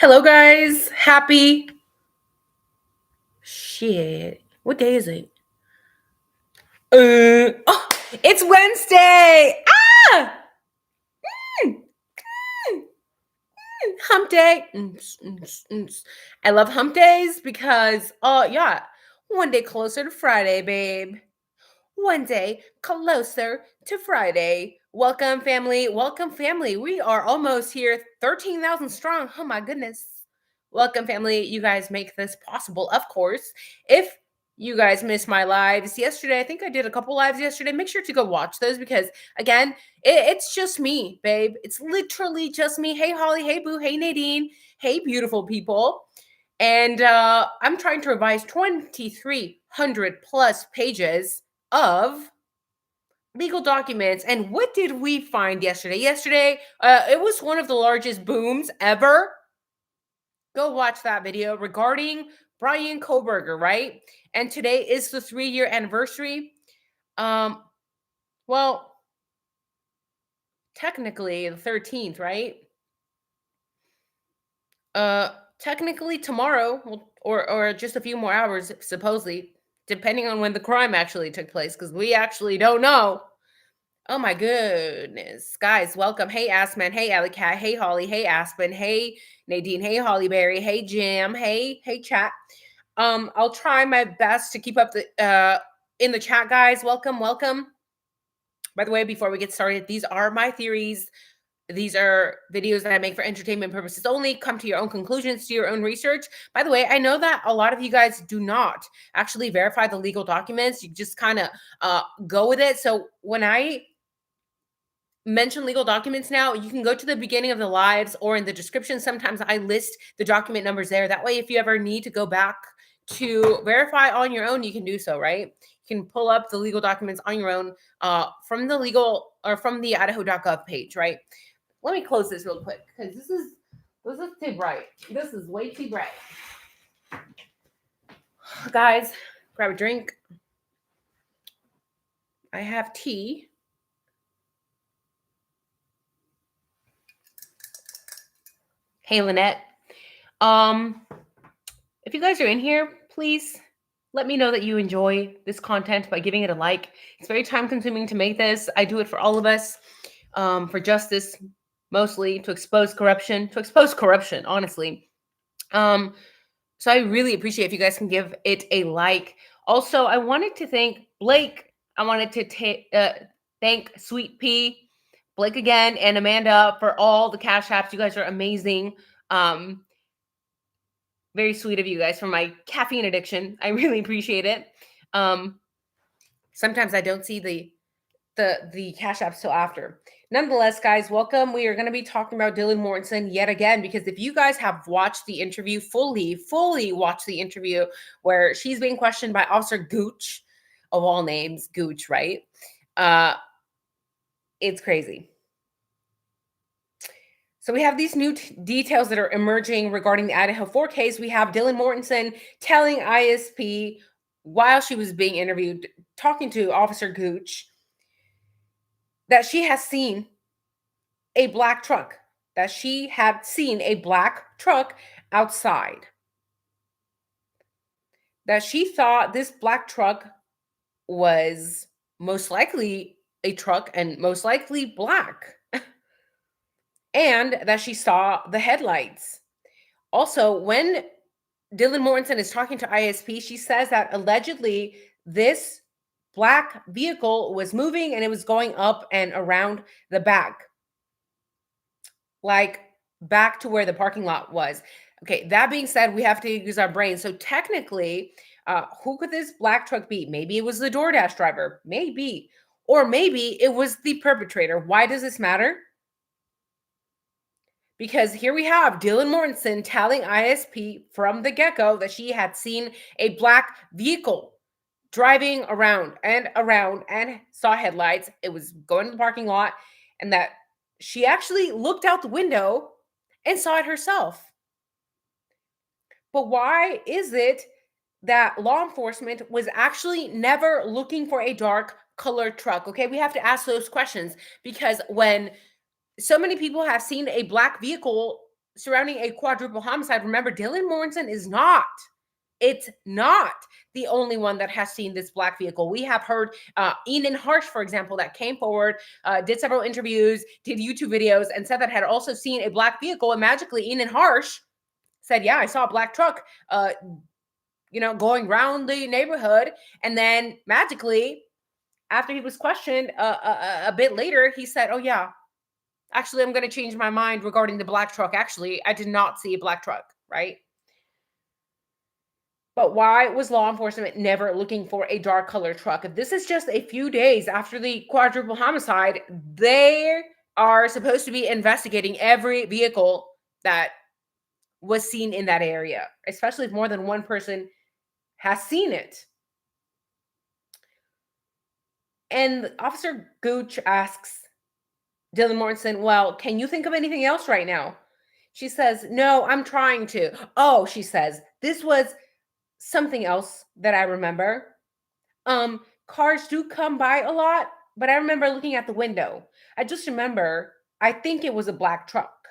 Hello, guys. Happy shit. What day is it? Oh, it's Wednesday. Ah, Mm, hump day. I love hump days because, yeah, one day closer to Friday, babe. One day closer to Friday. Welcome, family. Welcome, family. We are almost here, 13,000 strong. Oh, my goodness. Welcome, family. You guys make this possible, of course. If you guys missed my lives yesterday, I think I did a couple lives yesterday. Make sure to go watch those because, again, it's just me, babe. It's literally just me. Hey, Holly. Hey, Boo. Hey, Nadine. Hey, beautiful people. And I'm trying to revise 2,300 plus pages of legal documents. And what did we find yesterday? Yesterday, it was one of the largest booms ever. Go watch that video regarding Brian Koberger, right? And today is the 3-year anniversary. Um, well, technically the 13th, right? Technically tomorrow, or just a few more hours, supposedly, depending on when the crime actually took place, because we actually don't know. Oh my goodness. Guys, welcome. Hey Aspen. Hey Alley Cat. Hey Holly. Hey Aspen. Hey Nadine. Hey Holly Berry. Hey Jim. Hey chat. I'll try my best to keep up the in the chat, guys. Welcome, welcome. By the way, before we get started, these are my theories. These are videos that I make for entertainment purposes only. Come to your own conclusions, do your own research. By the way, I know that a lot of you guys do not actually verify the legal documents. You just kind of go with it. So when I mention legal documents now, you can go to the beginning of the lives or in the description. Sometimes I list the document numbers there. That way, if you ever need to go back to verify on your own, you can do so, right? You can pull up the legal documents on your own from the legal or from the idaho.gov page, right? Let me close this real quick because this is too bright. This is way too bright. Guys, grab a drink. I have tea. Hey, Lynette. If you guys are in here, please let me know that you enjoy this content by giving it a like. It's very time consuming to make this. I do it for all of us, for justice, mostly to expose corruption, honestly. So I really appreciate if you guys can give it a like. Also, I wanted to thank Blake. I wanted to thank Sweet Pea, Blake again, and Amanda for all the cash apps. You guys are amazing. Very sweet of you guys for my caffeine addiction. I really appreciate it. Sometimes I don't see the cash apps till after. Nonetheless, guys, welcome. We are going to be talking about Dylan Mortonson yet again, because if you guys have watched the interview fully watched the interview where she's being questioned by Officer Gooch, of all names, Gooch, right? It's crazy. So we have these new details that are emerging regarding the IDAHO4 case. We have Dylan Mortonson telling ISP while she was being interviewed, talking to Officer Gooch, that she has seen a black truck, outside. That she thought this black truck was most likely a truck and most likely black. And that she saw the headlights. Also, when Dylan Mortonson is talking to ISP, she says that allegedly this black vehicle was moving and it was going up and around the back, like back to where the parking lot was. Okay, that being said, we have to use our brain. So technically, who could this black truck be? Maybe it was the DoorDash driver, maybe. Or maybe it was the perpetrator. Why does this matter? Because here we have Dylan Mortonson telling ISP from the get-go that she had seen a black vehicle driving around and saw headlights. It was going to the parking lot, and that she actually looked out the window and saw it herself. But why is it that law enforcement was actually never looking for a dark colored truck? Okay, we have to ask those questions, because when so many people have seen a black vehicle surrounding a quadruple homicide. Remember, Dylan Mortonson is not. It's not the only one that has seen this black vehicle. We have heard Enan Harsh, for example, that came forward, did several interviews, did YouTube videos, and said that had also seen a black vehicle. And magically, Enan Harsh said, "Yeah, I saw a black truck, going around the neighborhood." And then magically, after he was questioned a bit later, he said, "Oh yeah, actually, I'm going to change my mind regarding the black truck. Actually, I did not see a black truck." Right? But why was law enforcement never looking for a dark colored truck? If this is just a few days after the quadruple homicide, they are supposed to be investigating every vehicle that was seen in that area, especially if more than one person has seen it. And Officer Gooch asks Dylan Mortensen, "Well, can you think of anything else right now?" She says, "No, I'm trying to." Oh, she says, "This was something else that I remember. Cars do come by a lot, but I remember looking at the window. I just remember, I think it was a black truck.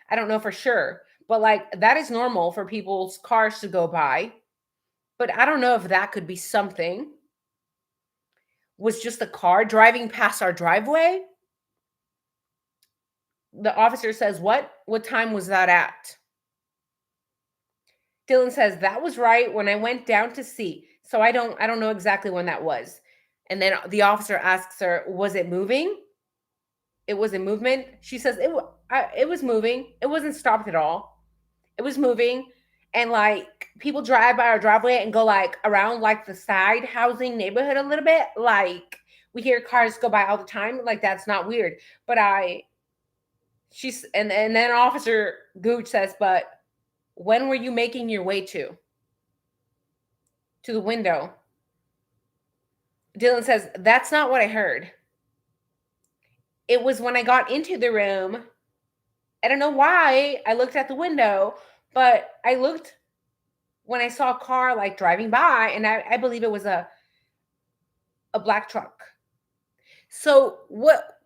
I don't know for sure, but like that is normal for people's cars to go by. But I don't know if that could be something. Was just a car driving past our driveway?" The officer says, "What? What time was that at?" Dylan says, "That was right when I went down to see. So I don't know exactly when that was." And then the officer asks her, "Was it moving?" "It was in movement." She says, "It was moving. It wasn't stopped at all. It was moving." And like people drive by our driveway and go like around like the side housing neighborhood a little bit. Like we hear cars go by all the time. Like that's not weird. But she's and then Officer Gooch says, "But when were you making your way to the window?" Dylan says, "That's not what I heard. It was when I got into the room. I don't know why I looked at the window, but I looked when I saw a car like driving by, and I believe it was a black truck." So what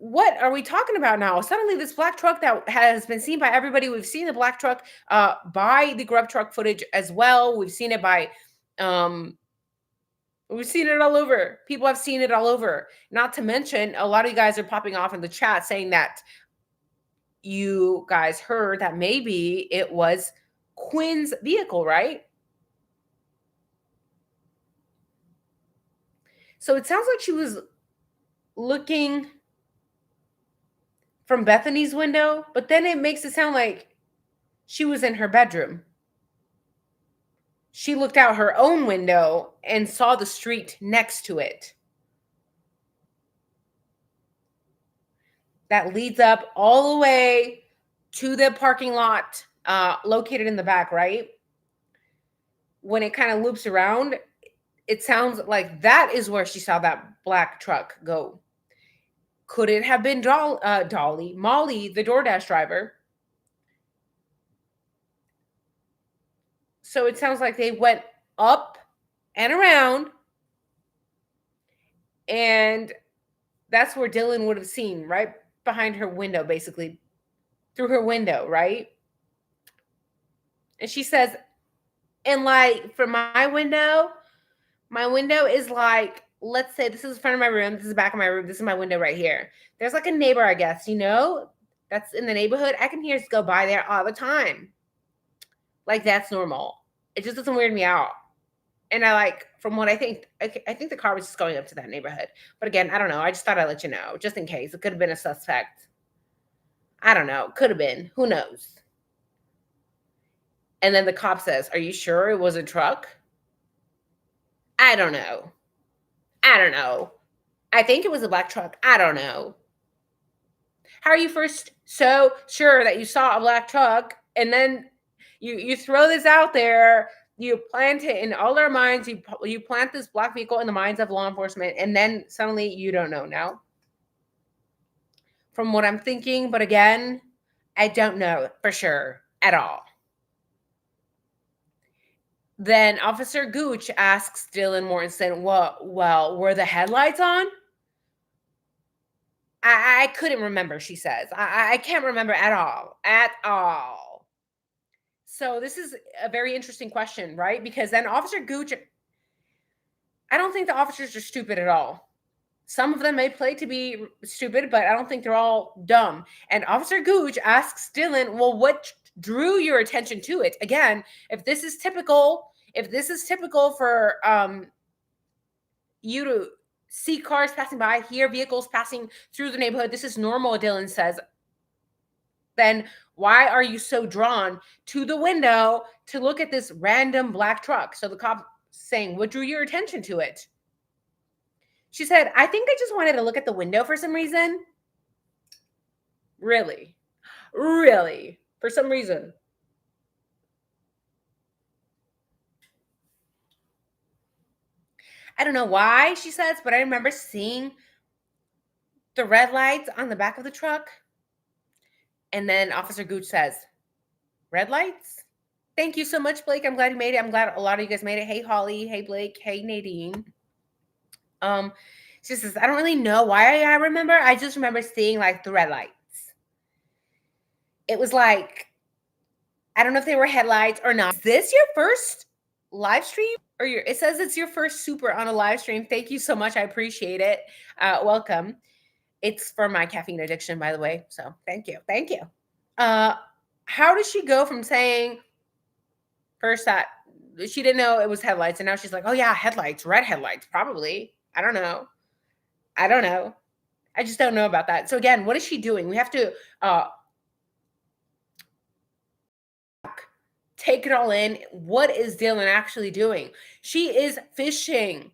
are we talking about now? Suddenly, this black truck that has been seen by everybody. We've seen the black truck by the grub truck footage as well. We've seen it by um we've seen it all over. People have seen it all over. Not to mention, a lot of you guys are popping off in the chat saying that you guys heard that maybe it was Quinn's vehicle, right? So it sounds like she was looking from Bethany's window, but then it makes it sound like she was in her bedroom. She looked out her own window and saw the street next to it that leads up all the way to the parking lot located in the back, right? When it kind of loops around, it sounds like that is where she saw that black truck go. Could it have been Molly, the DoorDash driver? So it sounds like they went up and around, and that's where Dylan would have seen, right behind her window, basically through her window, right? And she says, and like from my window is like, let's say this is the front of my room, this is the back of my room, this is my window right here. There's like a neighbor, I guess, that's in the neighborhood. I can hear us go by there all the time. Like that's normal. It just doesn't weird me out. And I like, from what I think the car was just going up to that neighborhood. But again, I don't know. I just thought I'd let you know, just in case. It could have been a suspect. I don't know. Could have been. Who knows? And then the cop says, "Are you sure it was a truck?" I don't know. I don't know. I think it was a black truck. I don't know. How are you first so sure that you saw a black truck, and then you throw this out there, you plant it in all our minds, you plant this black vehicle in the minds of law enforcement, and then suddenly you don't know now? From what I'm thinking, but again, I don't know for sure at all. Then Officer Gooch asks Dylan Mortensen, well, were the headlights on?" I couldn't remember, she says. I can't remember at all. At all. So this is a very interesting question, right? Because then Officer Gooch, I don't think the officers are stupid at all. Some of them may play to be stupid, but I don't think they're all dumb. And Officer Gooch asks Dylan, well, what drew your attention to it? Again, if this is typical for you to see cars passing by, hear vehicles passing through the neighborhood, this is normal, Dylan says, then why are you so drawn to the window to look at this random black truck? So the cop saying, what drew your attention to it? She said, I think I just wanted to look at the window for some reason. Really? Really? For some reason. I don't know why, she says, but I remember seeing the red lights on the back of the truck. And then Officer Gooch says, red lights? Thank you so much, Blake. I'm glad you made it. I'm glad a lot of you guys made it. Hey, Holly. Hey, Blake. Hey, Nadine. Um, she says, I don't really know why I remember. I just remember seeing like the red lights. It was like, I don't know if they were headlights or not. Is this your first live stream? Or it says it's your first super on a live stream. Thank you so much. I appreciate it. Welcome. It's for my caffeine addiction, by the way. So thank you. Thank you. How does she go from saying first that she didn't know it was headlights, and now she's like, oh yeah, headlights, red headlights, probably. I don't know. I don't know. I just don't know about that. So again, what is she doing? We have to take it all in. What is Dylan actually doing? She is fishing.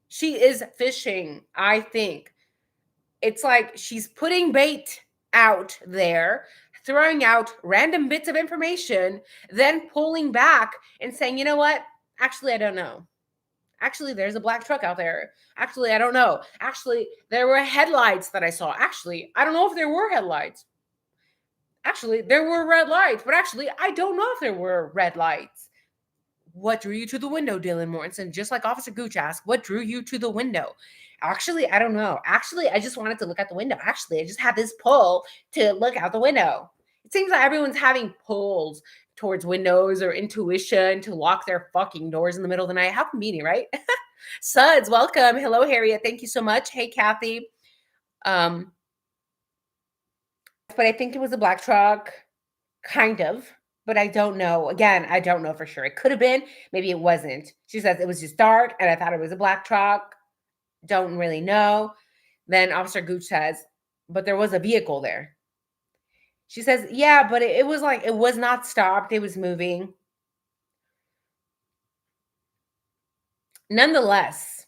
She is fishing, I think. It's like she's putting bait out there, throwing out random bits of information, then pulling back and saying, you know what? Actually, I don't know. Actually, there's a black truck out there. Actually, I don't know. Actually, there were headlights that I saw. Actually, I don't know if there were headlights. Actually, there were red lights, but actually, I don't know if there were red lights. What drew you to the window, Dylan Mortonson? Just like Officer Gooch asked, what drew you to the window? Actually, I don't know. Actually, I just wanted to look out the window. Actually, I just had this pull to look out the window. It seems like everyone's having pulls towards windows or intuition to lock their fucking doors in the middle of the night. How convenient, right? Suds, welcome. Hello, Harriet. Thank you so much. Hey, Kathy. But I think it was a black truck, kind of. But I don't know. Again, I don't know for sure. It could have been. Maybe it wasn't. She says it was just dark, and I thought it was a black truck. Don't really know. Then Officer Gooch says, but there was a vehicle there. She says, yeah, but it was like, it was not stopped. It was moving. Nonetheless,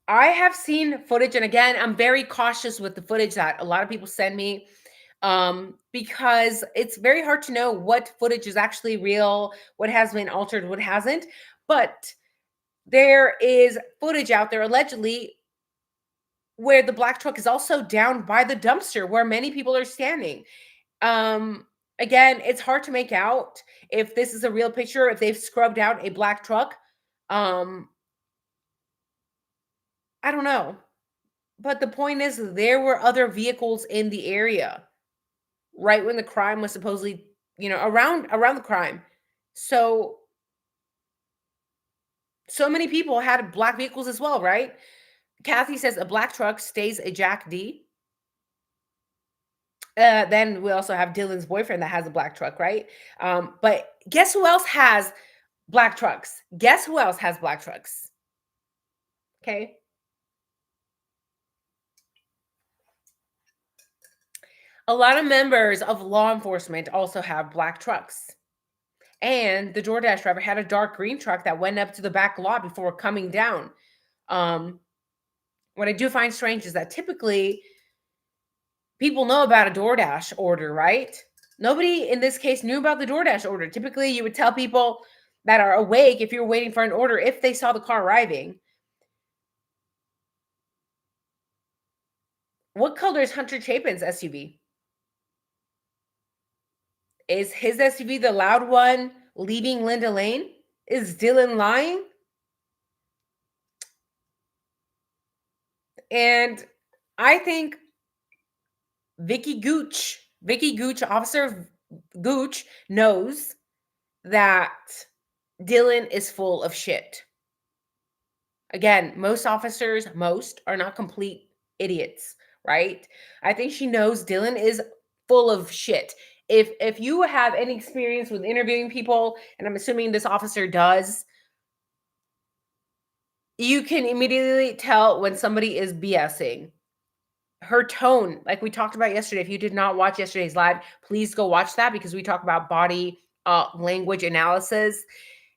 I have seen footage, and again, I'm very cautious with the footage that a lot of people send me, because it's very hard to know what footage is actually real, what has been altered, what hasn't. But there is footage out there allegedly where the black truck is also down by the dumpster where many people are standing. Again, it's hard to make out if this is a real picture, if they've scrubbed out a black truck. I don't know. But the point is there were other vehicles in the area right when the crime was supposedly, around the crime. So many people had black vehicles as well, right? Kathy says a black truck stays a Jack D. Then we also have Dylan's boyfriend that has a black truck, right? But guess who else has black trucks? Guess who else has black trucks? Okay. A lot of members of law enforcement also have black trucks. And the DoorDash driver had a dark green truck that went up to the back lot before coming down. What I do find strange is that typically people know about a DoorDash order, right? Nobody in this case knew about the DoorDash order. Typically, you would tell people that are awake if you're waiting for an order if they saw the car arriving. What color is Hunter Chapin's SUV? Is his SUV the loud one leaving Linda Lane? Is Dylan lying? And I think Vicky Gooch Vicky Gooch, Officer Gooch, knows that Dylan is full of shit. Again, most are not complete idiots, right? I think she knows Dylan is full of shit. If you have any experience with interviewing people, and I'm assuming this officer does, you can immediately tell when somebody is BSing. Her tone, like we talked about yesterday, if you did not watch yesterday's live, please go watch that because we talk about body language analysis.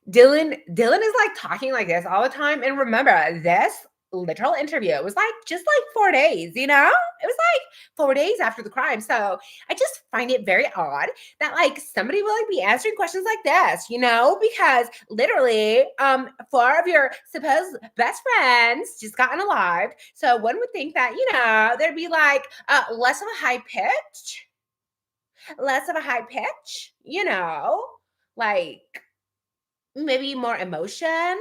Dylan is like talking like this all the time. And remember, this literal interview was like just like 4 days, you know? It was like 4 days after the crime. So I just find it very odd that like somebody will like be answering questions like this, you know, because literally four of your supposed best friends just gotten alive. So one would think that, you know, there'd be like less of a high pitch, you know, like maybe more emotion.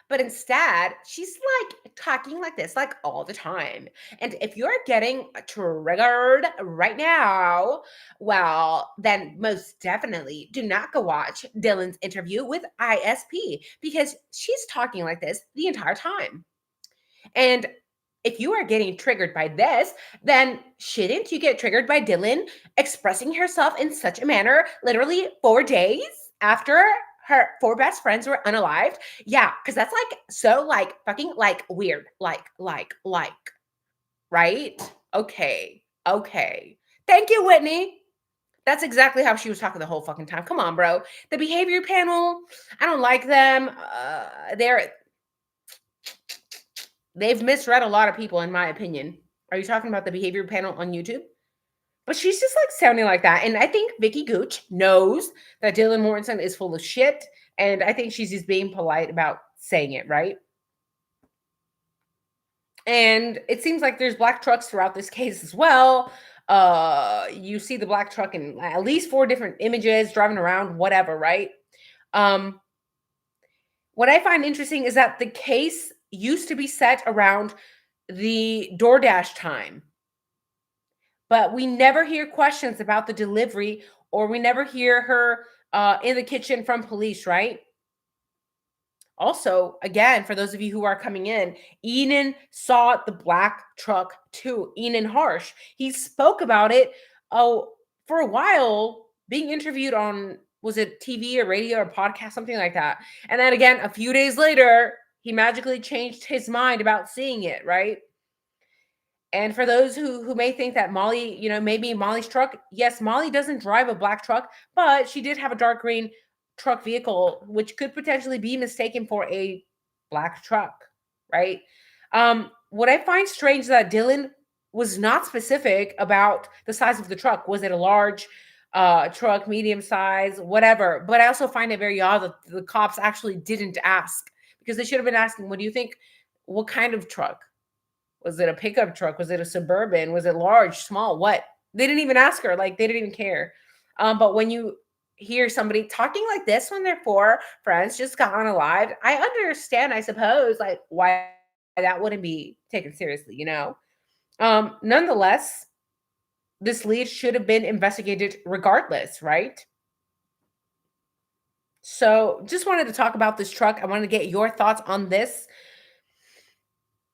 But instead, she's like talking like this, like all the time. And if you're getting triggered right now, well, then most definitely do not go watch Dylan's interview with ISP because she's talking like this the entire time. And if you are getting triggered by this, then shouldn't you get triggered by Dylan expressing herself in such a manner literally 4 days after her four best friends were unalived? Yeah, because that's like so like fucking like weird. Like, right? Okay. Okay. Thank you, Whitney. That's exactly how she was talking the whole fucking time. Come on, bro. The behavior panel, I don't like them. They've misread a lot of people, in my opinion. Are you talking about the behavior panel on YouTube? But she's just like sounding like that. And I think Vicky Gooch knows that Dylan Mortonson is full of shit. And I think she's just being polite about saying it, right? And it seems like there's black trucks throughout this case as well. You see the black truck in at least 4 different images driving around, whatever, right? Um, what I find interesting is that the case used to be set around the DoorDash time, but we never hear questions about the delivery or we never hear her in the kitchen from police, right? Also, again, for those of you who are coming in, Enan saw the black truck too. Enan Harsh. He spoke about it for a while, being interviewed on, was it TV or radio or podcast, something like that. And then again, a few days later, he magically changed his mind about seeing it, right? And for those who may think that Molly, you know, maybe Molly's truck, yes, Molly doesn't drive a black truck, but she did have a dark green truck vehicle, which could potentially be mistaken for a black truck, right? What I find strange is that Dylan was not specific about the size of the truck. Was it a large truck, medium size, whatever? But I also find it very odd that the cops actually didn't ask because they should have been asking, what do you think? What kind of truck? Was it a pickup truck? Was it a Suburban? Was it large, small? What? They didn't even ask her. Like they didn't even care. But when you hear somebody talking like this when their four friends just got unalived, I understand, I suppose, like why that wouldn't be taken seriously, you know? Nonetheless, this lead should have been investigated regardless, right? So just wanted to talk about this truck. I wanted to get your thoughts on this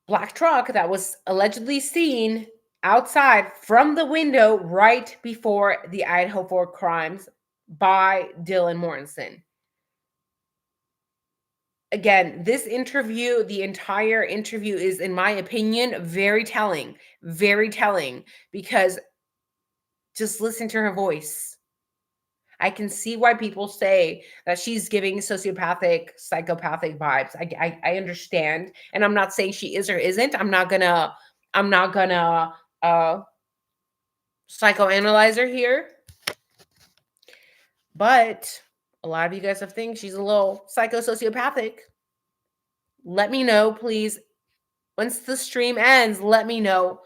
black truck that was allegedly seen outside from the window right before the IDAHO4 crimes by Dylan Mortonson. Again, this interview, the entire interview is, in my opinion, very telling, because just listen to her voice. I can see why people say that she's giving sociopathic, psychopathic vibes. I understand, and I'm not saying she is or isn't. I'm not gonna uh psychoanalyze her here, but a lot of you guys have think she's a little psychosociopathic. Let me know, please. Once the stream ends, let me know,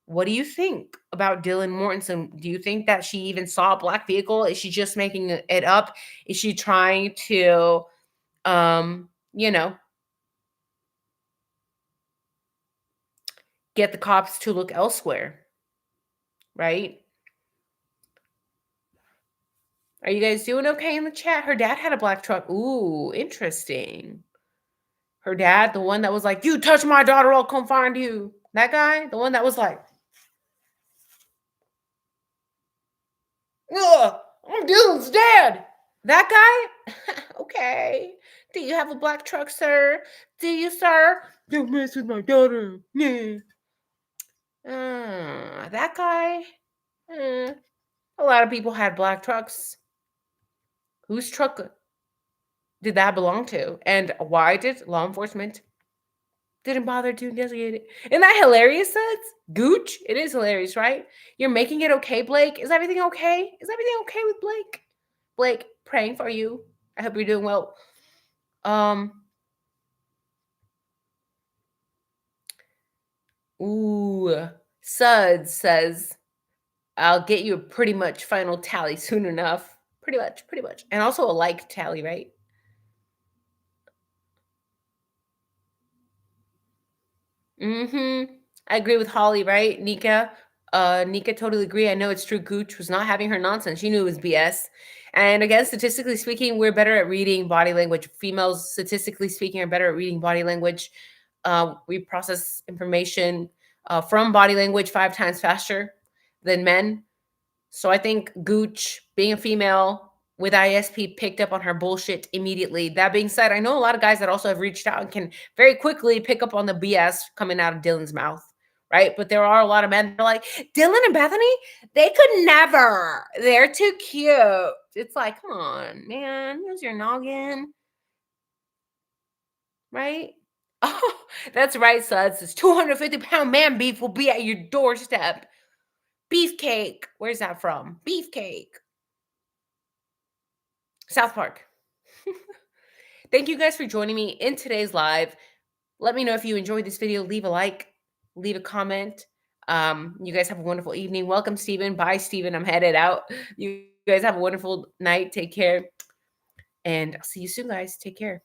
what do you think about Dylan Mortonson? Do you think that she even saw a black vehicle? Is she just making it up? Is she trying to, you know, get the cops to look elsewhere? Right? Are you guys doing okay in the chat? Her dad had a black truck. Ooh, interesting. Her dad, the one that was like, "You touch my daughter, I'll come find you." That guy, the one that was like, "Ugh, I'm Dylan's dad." That guy? Okay. Do you have a black truck, sir? Do you, sir? Don't mess with my daughter. Yeah. That guy? Mm, a lot of people had black trucks. Whose truck did that belong to? And why did law enforcement didn't bother to investigate it? Isn't that hilarious, Suds? Gooch? It is hilarious, right? You're making it okay, Blake. Is everything okay? Is everything okay with Blake? Blake, praying for you. I hope you're doing well. Um, ooh, Suds says, I'll get you a pretty much final tally soon enough. Pretty much, pretty much. And also a like tally, right? I agree with Holly, right? Nika. Nika totally agree. I know it's true. Gooch was not having her nonsense. She knew it was BS. And again, statistically speaking, we're better at reading body language. Females, statistically speaking, are better at reading body language. We process information from body language 5 times faster than men. So I think Gooch, being a female with ISP, picked up on her bullshit immediately. That being said, I know a lot of guys that also have reached out and can very quickly pick up on the BS coming out of Dylan's mouth, right? But there are a lot of men that are like, Dylan and Bethany, they could never. They're too cute. It's like, come on, man. Use your noggin, right? Oh, that's right, Suds. This 250-pound man beef will be at your doorstep. Beefcake. Where's that from? Beefcake. South Park. Thank you guys for joining me in today's live. Let me know if you enjoyed this video. Leave a like, leave a comment. You guys have a wonderful evening. Welcome, Steven. Bye, Steven. I'm headed out. You guys have a wonderful night. Take care. And I'll see you soon, guys. Take care.